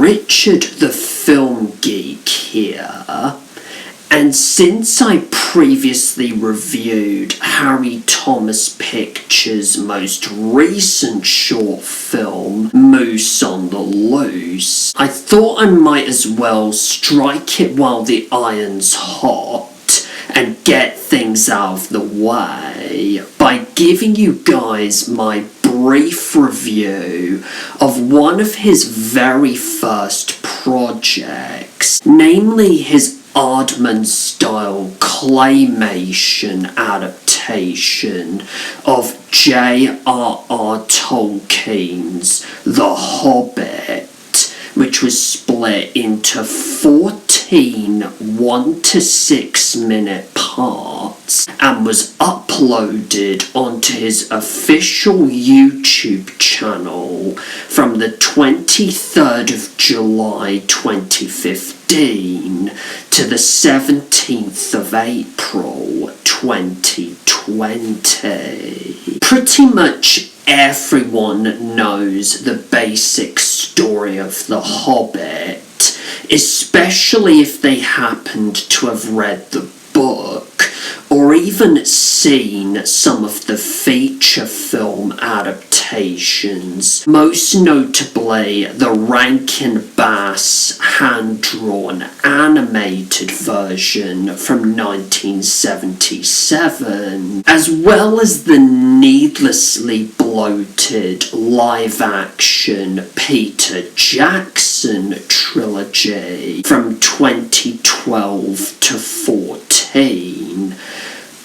Richard the Film Geek here, and since I previously reviewed Harry Thomas Pictures' most recent short film, Moose on the Loose, I thought I might as well strike it while the iron's hot and get things out of the way by giving you guys my brief review of one of his very first projects, namely his Aardman-style claymation adaptation of J.R.R. Tolkien's The Hobbit, which was split into 14 1 to 6 minute parts and was uploaded onto his official YouTube channel from the 23rd of July 2015 to the 17th of April 2020. Pretty much everyone knows the basic story of The Hobbit, especially if they happened to have read the book or even seen some of the feature film adaptations, most notably the Rankin Bass hand-drawn animated version from 1977, as well as the needlessly bloated live-action Peter Jackson trilogy from 2012 to 14,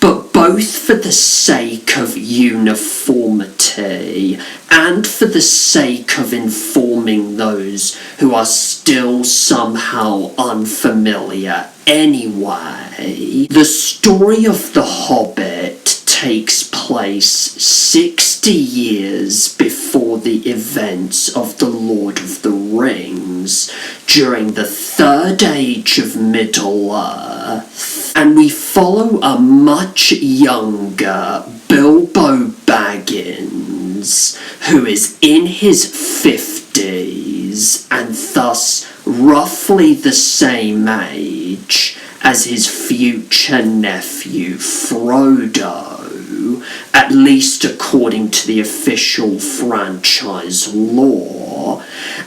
but both for the sake of uniformity and for the sake of informing those who are still somehow unfamiliar anyway, the story of The Hobbit takes place 60 years before the events of The Lord of the Rings during the Third Age of Middle-earth, and we follow a much younger Bilbo Baggins who is in his 50s and thus roughly the same age as his future nephew Frodo, at least according to the official franchise lore,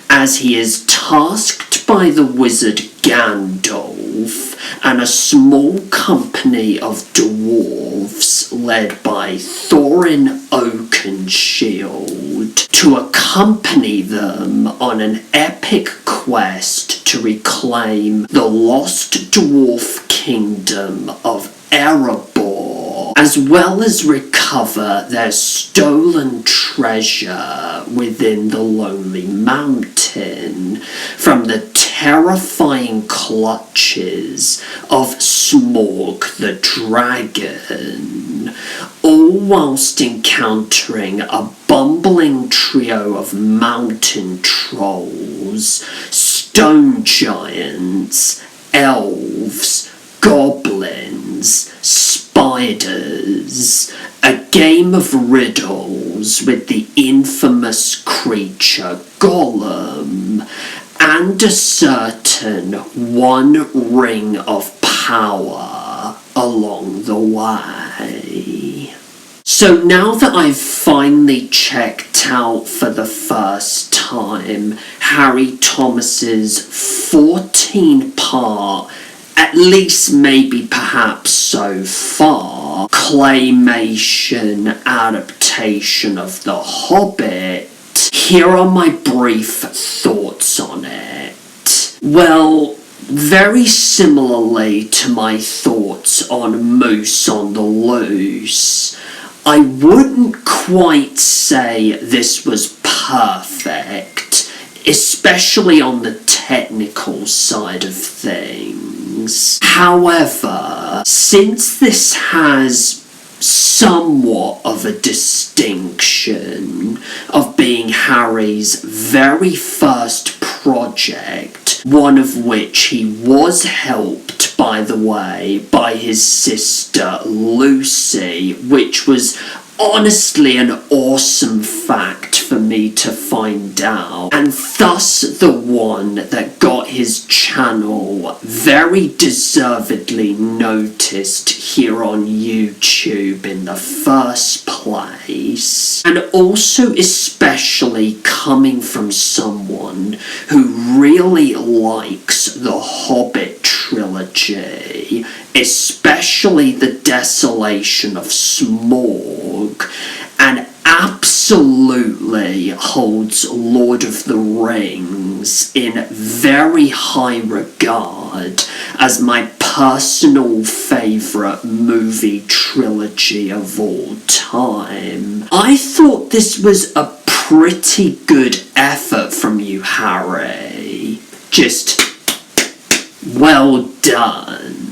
as he is tasked by the wizard Gandalf and a small company of dwarves led by Thorin Oakenshield to accompany them on an epic quest to reclaim the lost dwarf kingdom of Erebor, as well as recover their stolen treasure within the Lonely Mountain from the terrifying clutches of Smaug the Dragon, all whilst encountering a bumbling trio of mountain trolls, stone giants, elves, goblins, spiders, a game of riddles with the infamous creature Gollum, and a certain One Ring of Power along the way. So now that I've finally checked out for the first time Harry Thomas's 14-part, at least maybe perhaps so far, claymation adaptation of The Hobbit, here are my brief thoughts on it. Well, very similarly to my thoughts on Moose on the Loose, I wouldn't quite say this was perfect, especially on the technical side of things. However, since this has somewhat of a distinction of being Harry's very first project, one of which he was helped, by the way, by his sister Lucy, which was honestly an awesome fact for me to find out, and thus the one that got his channel very deservedly noticed here on YouTube in the first place, and also especially coming from someone who really likes the Hobbit trilogy, especially the Desolation of Smaug, and absolutely holds Lord of the Rings in very high regard as my personal favourite movie trilogy of all time. I thought this was a pretty good effort from you, Harry. Just well done.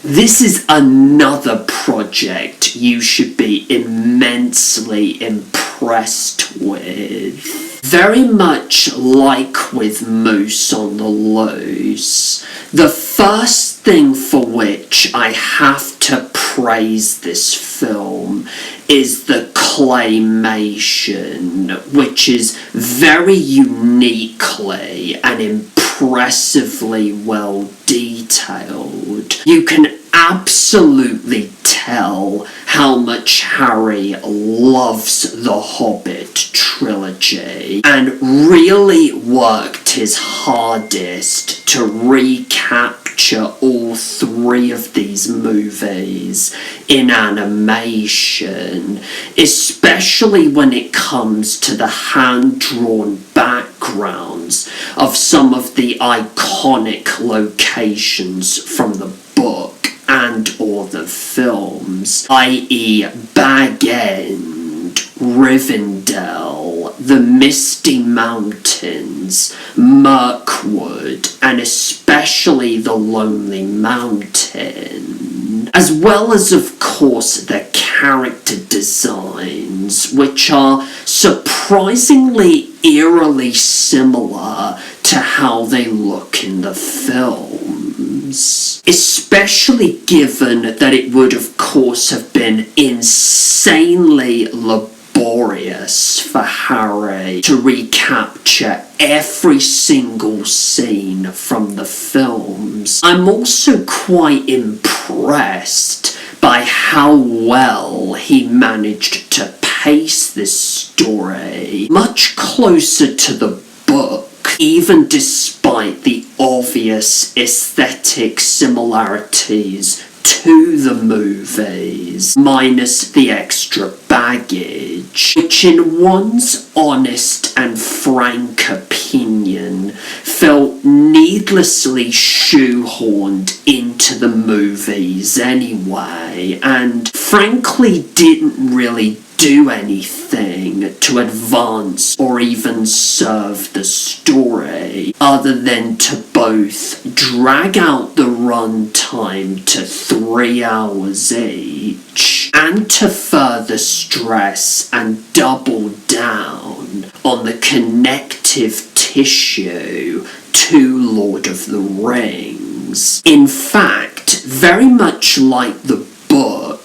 This is another project you should be immensely impressed with. Very much like with Moose on the Loose, the first thing for which I have to praise this film is the claymation, which is very uniquely and impressively well detailed. You can absolutely tell how much Harry loves the Hobbit trilogy and really worked his hardest to recapture all three of these movies in animation, especially when it comes to the hand-drawn backgrounds of some of the iconic locations from the book and or the films, i.e. Bag End, Rivendell, the Misty Mountains, Mirkwood, and especially the Lonely Mountain, as well as of course the character designs, which are surprisingly eerily similar to how they look in the films, especially given that it would of course have been insanely laborious for Harry to recapture every single scene from the films. I'm also quite impressed by how well he managed to pace this story much closer to the book, even despite the obvious aesthetic similarities to the movies, minus the extra baggage, which in one's honest and frank opinion felt needlessly shoehorned into the movies anyway, and frankly didn't really do anything to advance or even serve the story, other than to both drag out the runtime to 3 hours each, and to further stress and double down on the connective tissue to Lord of the Rings. In fact, very much like the book,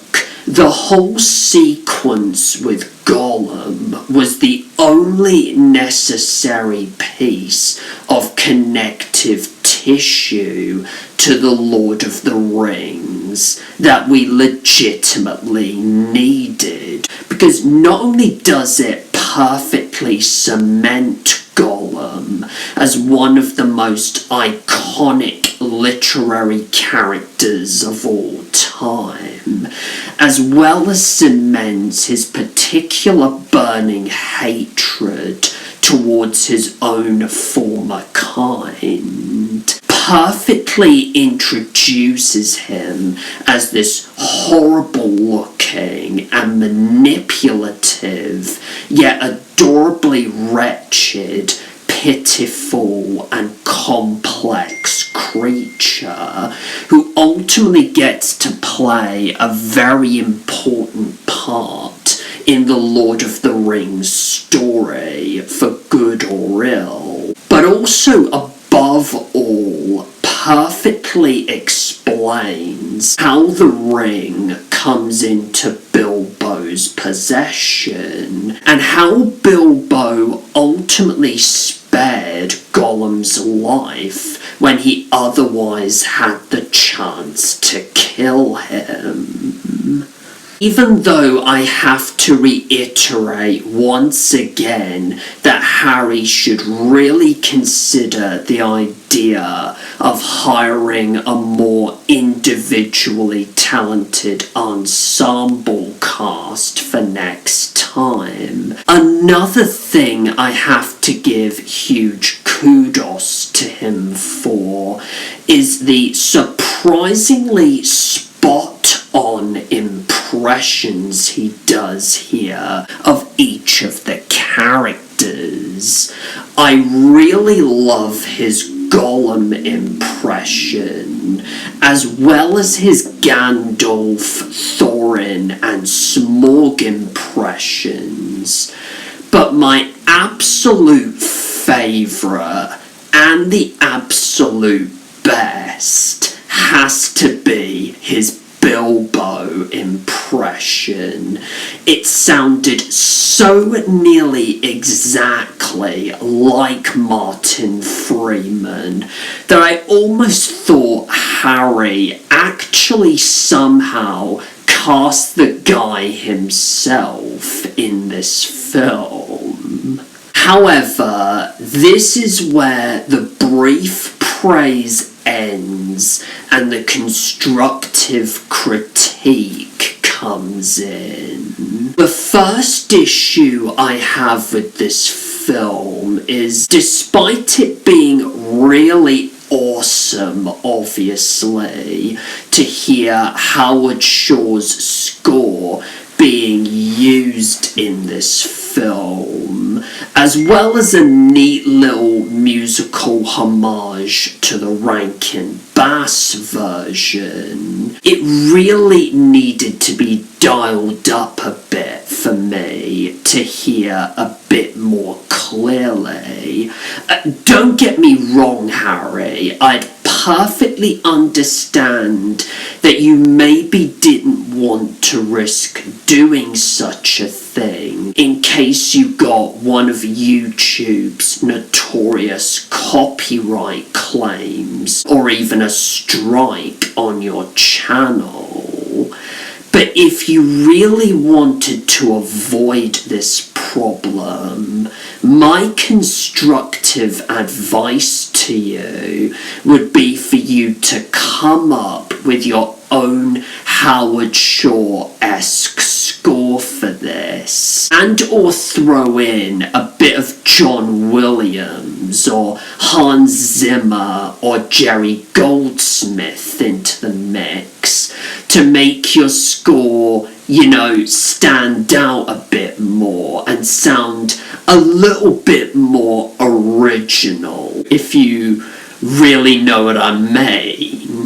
the whole sequence with Gollum was the only necessary piece of connective tissue to the Lord of the Rings that we legitimately needed, because not only does it perfectly cement Gollum as one of the most iconic literary characters of all time, as well as cements his particular burning hatred towards his own former kind, perfectly introduces him as this horrible looking and manipulative, yet adorably wretched, pitiful and complex creature who ultimately gets to play a very important part in the Lord of the Rings story, for good or ill, but also above all perfectly explains how the ring comes into Bilbo's Bilbo's possession, and how Bilbo ultimately spared Gollum's life when he otherwise had the chance to kill him. Even though I have to reiterate once again that Harry should really consider the idea of hiring a more individually talented ensemble cast for next time, another thing I have to give huge kudos to him for is the surprisingly spot-on impressions he does here of each of the characters. I really love his Gollum impression, as well as his Gandalf, Thorin, and Smaug impressions. But my absolute favourite and the absolute best has to be his Bilbo impression. It sounded so nearly exactly like Martin Freeman that I almost thought Harry actually somehow cast the guy himself in this film. However, this is where the brief praise ends and the constructive critique comes in. The first issue I have with this film is, despite it being really awesome, obviously, to hear Howard Shore's score being used in this film, as well as a neat little musical homage to the Rankin Bass version, it really needed to be dialed up a bit for me to hear a bit more clearly. Don't get me wrong, Harry, I'd perfectly understand that you maybe didn't want to risk doing such a thing in case you got one of YouTube's notorious copyright claims or even a strike on your channel. But if you really wanted to avoid this problem, my constructive advice to you would be for you to come up with your own Howard Shore-esque score for this, and or throw in a bit of John Williams or Hans Zimmer or Jerry Goldsmith into the mix to make your score, stand out a bit more and sound a little bit more original, if you really know what I mean.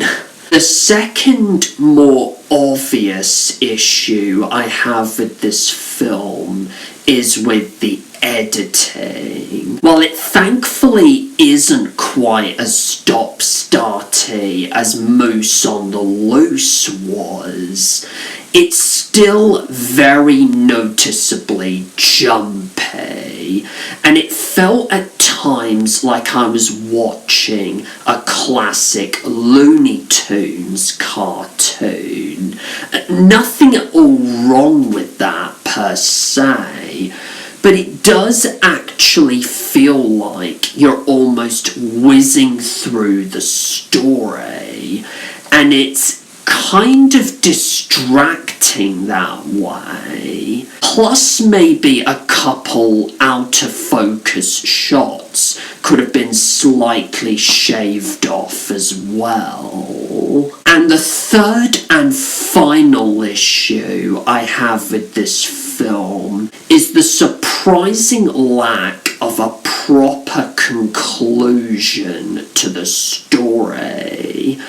The second more obvious issue I have with this film is with the editing. While it thankfully isn't quite as stop-starty as Moose on the Loose was, it's still very noticeably jumpy, and it felt at times like I was watching a classic Looney Tunes cartoon. Nothing at all wrong with that per se, but it does actually feel like you're almost whizzing through the story, and it's kind of distracting that way. Plus, maybe a couple out of focus shots could have been slightly shaved off as well. And the third and final issue I have with this film is the surprising lack of a proper conclusion to the story.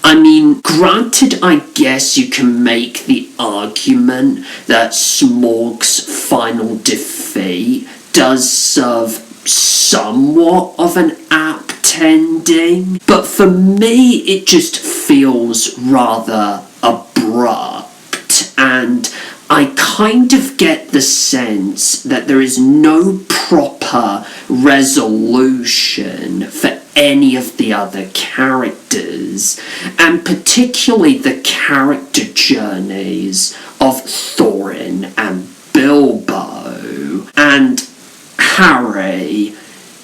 I mean, granted, I guess you can make the argument that Smaug's final defeat does serve somewhat of an apt ending, but for me it just feels rather abrupt, and I kind of get the sense that there is no proper resolution for any of the other characters, and particularly the character journeys of Thorin and Bilbo. And Harry,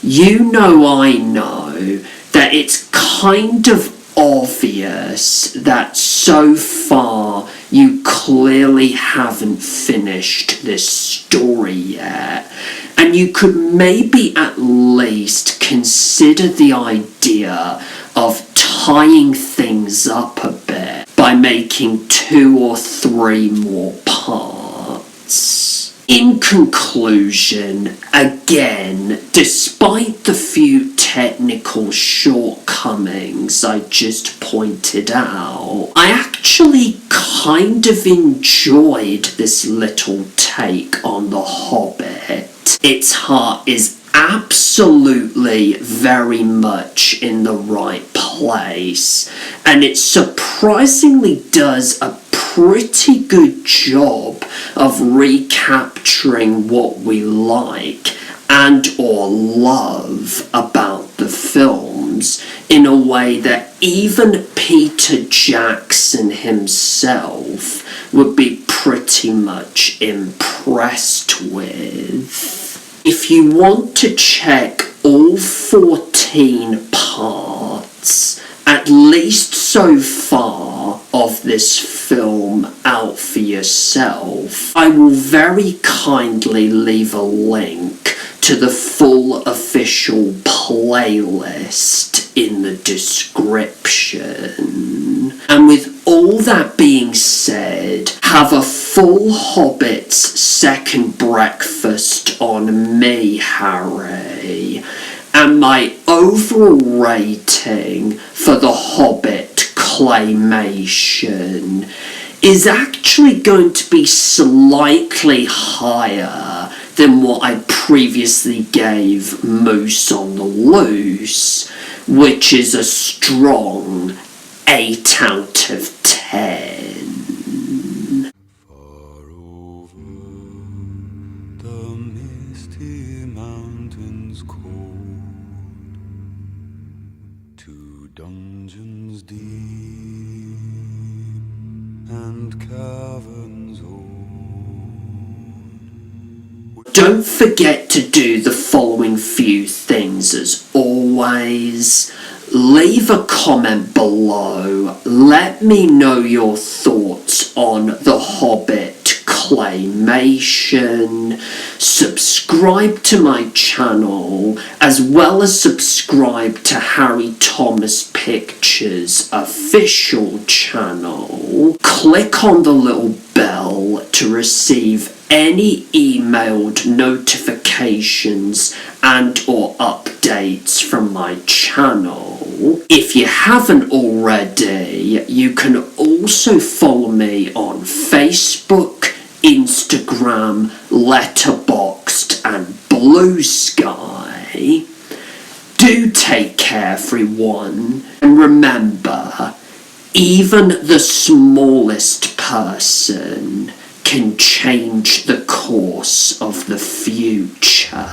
I know that it's kind of obvious that so far you clearly haven't finished this story yet, and you could maybe at least consider the idea of tying things up a bit by making 2 or 3 more parts. In conclusion, again, despite the few technical shortcomings I just pointed out, I actually kind of enjoyed this little take on The Hobbit. Its heart is absolutely very much in the right place, and it surprisingly does a pretty good job of recapturing what we like and or love about the films in a way that even Peter Jackson himself would be pretty much impressed with. If you want to check all 14 parts, at least so far, of this film out for yourself, I will very kindly leave a link to the full official playlist in the description. And with all that being said, have a full Hobbit's second breakfast on me, Harry. And my overall rating for The Hobbit claymation is actually going to be slightly higher than what I previously gave Moose on the Loose, which is a strong 8 out of 10. Far over the misty mountains cold, to dungeons deep and caverns old. Don't forget to do the following few things as always. Leave a comment below. Let me know your thoughts on The Hobbit claymation. Subscribe to my channel, as well as subscribe to Harry Thomas Pictures official channel. Click on the little bell to receive any emailed notifications and or updates from my channel. If you haven't already, you can also follow me on Facebook, Instagram, Letterboxd and Blue Sky. Do take care, everyone, and remember, even the smallest person can change the course of the future.